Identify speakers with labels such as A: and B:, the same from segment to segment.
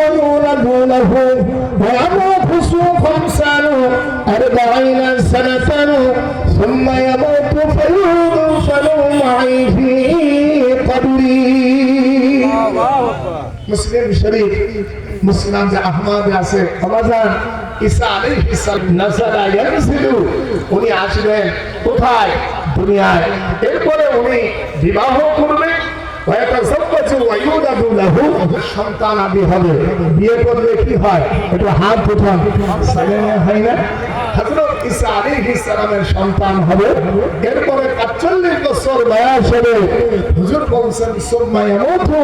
A: يولد له ويموت 40 سنة ثم يموت فيدفن معي في قبري মুসলিম শরীফ মুসনাদ আহমদ আছে আবাজান ঈসা আলাইহিস সালাম নাসারা ইয়ানসিলু উনি আসবেন কোথায় দুনিয়ায় এরপরে উনি বিবাহ করবেন সন্তান আদি হবে বিয়ে করলে কি হয় একটু হাত উঠান হয় না হযরত ঈসা আলাইহিস সালামের সন্তান হবে এরপরে ৪৫ বছর বয়স হবে হুজুর বলেছেন সুম্মা ইয়ামুতু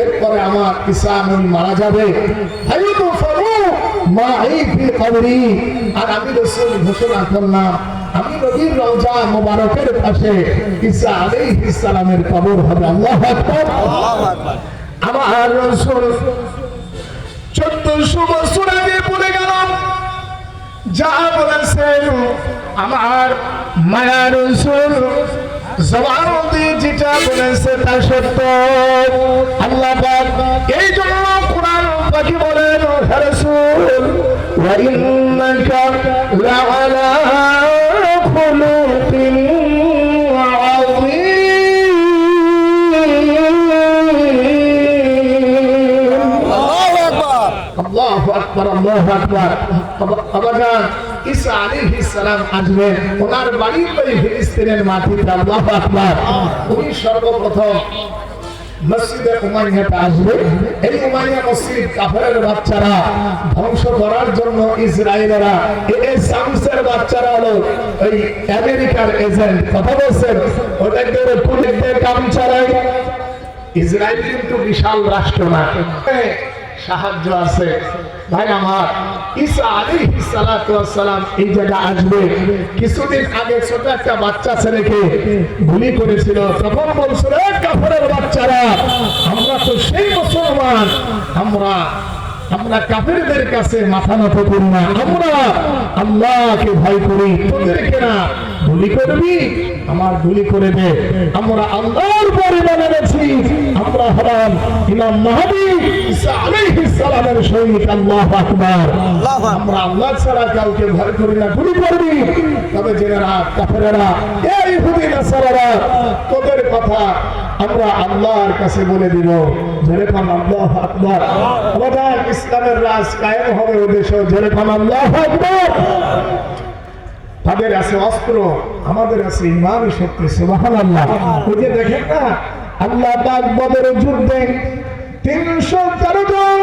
A: এরপরে আমার ঈসা নবী মারা যাবে হায়াতু ফারু মাই ফি কবরি আর আমি রাসূল ঘোষণা করলাম আমি নবীর রওজা মোবারকের পাশে ঈসা আলাইহিস সালামের কবর হবে আল্লাহু আকবার আল্লাহু আকবার আমার রাসূল ১৪০০ বছর আগে বলে গেলাম যা বলেছেন আমার মায়ার রাসূল জবান দিয়ে যেটা বলেছে তা সত্য আল্লাহ পাক এই জন্য কোরআন পাকি বলেন হে রাসূল ওয়া ইন্নাকা লাআলা খুলুকিন আল্লাহু আকবার আল্লাহু আকবার আবাজান ঈসা আলাইহিস সালাম আসবেন ওনার বাড়ি ফিলিস্তিনের মাটিতে আল্লাহু আকবার উনি সর্বপ্রথম মসজিদে উমাইয়াতে আসবে এই উমাইয়া মসজিদ কাফেরের বাচ্চারা ধ্বংস করার জন্য ইসরায়েলেরা এই সামসের বাচ্চারা হলো ওই আমেরিকার এজেন্ট কথা বলছেন ওদেরকে পুলিশে কাম চালায় ইসরায়েল কিন্তু বিশাল রাষ্ট্র না সাহায্য আছে ভাই আমার ঈসা আলাইহিস সালাতু ওয়াস সালাম এই জায়গা আসবে কিছুদিন আগে ছোট একটা বাচ্চা ছেলেকে গুলি করেছিল তখন বলছিল কাফেরের বাচ্চারা আমরা তো সেই মুসলমান আমরা কাফেরদের কাছে মাথা নত করি না আমরা আল্লাহকে ভয় করি তোদেরকে না গুলি করবি আমার গুলি করে দে আমরা আল্লাহর পরিমাণে আছি আমরা হলাম ইমাম মাহদী ঈসা আলাইহিস সালামের সৈনিক আল্লাহু আকবার আমরা আল্লাহ ছাড়া কাউকে ভয় করি না গুলি করবি তবে যারা কাফেররা এই ইহুদি নাসারারা তোদের কথা আমরা আল্লাহর কাছে বলে দিব যেরকম আল্লাহু আকবার আমাদের ইসলামের রাজ কায়েম হবে ওই দেশে যেরকম আল্লাহু আকবার তাদের আছে অস্ত্র আমাদের আছে ঈমান শক্তি সুবহানাল্লাহ ওই যে দেখেন না আল্লাহ পাক বদরের যুদ্ধে ৩১৩ জন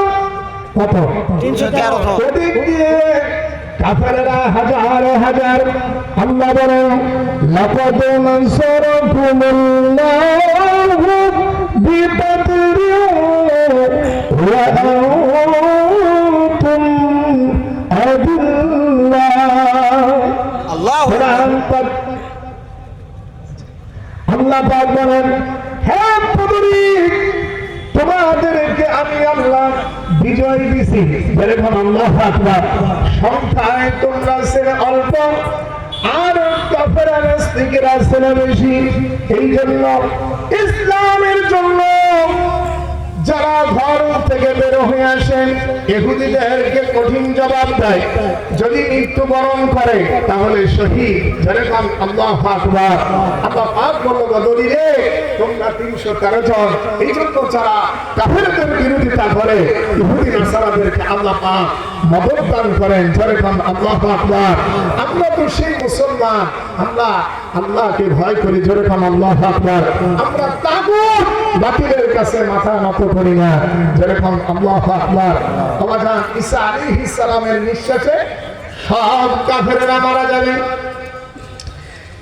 A: কত ৩১৩ ওদিক দিয়ে কাফেররা হাজার হাজার আল্লাহ বলেন লাকাদ নাসরাকুমুল্লাহু বিবদরি ওয়া আনতুম আদিল্লাহ আল্লাহু আকবার আল্লাহ পাক বলেন হে বদরি তোমাদেরকে আমি আল্লাহ বিজয় দিছি যেরকম আল্লাহু আকবার সংখ্যায় তোমরা ছিলে অল্প আর কাফেররা মুশরিকরা ছিল বেশি এই জন্য ইসলামের জন্য যারা ঘর থেকে বের হয়ে আসেন ইহুদিদেরকে কঠিন জবাব দেয় যদি মৃত্যুবরণ করে তাহলে শহীদ যেরকম আল্লাহু আকবার আল্লাহ পাক বলল বদরি রে তোমরা ৩১৩ জন এই জন্য যারা কাফেরদের বিরোধিতা করে ইহুদি নাসারাদেরকে আল্লাহ পাক মদদ দান করেন যেরকম আল্লাহু আকবার আমরা তো সেই মুসলমান আমরা আল্লাহকে ভয় করি যেরকম আল্লাহু আকবার আমরা তাগুত বাতিলের কাছে মাথা নত করি না যেরকম আল্লাহু আকবার আল্লাহ ঈসা আলাইহিস সালামের নিঃশ্বাসে সব কাফেররা মারা যাবে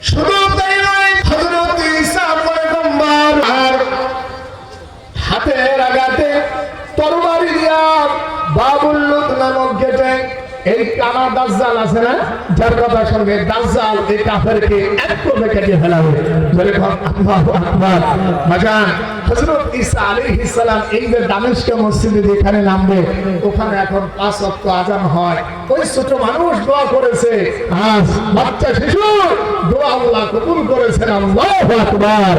A: শুধু তাই নয় হযরত ঈসা পয়গম্বর আর হাতের আঘাতে তরবারি দিয়া বাবুল লুত নামক গেটে এই কানা দাজ্জাল আছে না যার কথা শুনবে দাজ্জাল এই কাফেরকে এক করে কেটে ফেলাবে যেরকম আল্লাহু আকবার মাজান হযরত ঈসা আলাইহিস সালাম এই যে দামেস্ক মসজিদে যেখানে নামবে ওখানে এখন ৫ ওয়াক্ত আযান হয় ওই ছোট মানুষ দোয়া করেছে আজ বাচ্চা শিশু দোয়া আল্লাহ কবুল করেছেন আল্লাহু আকবার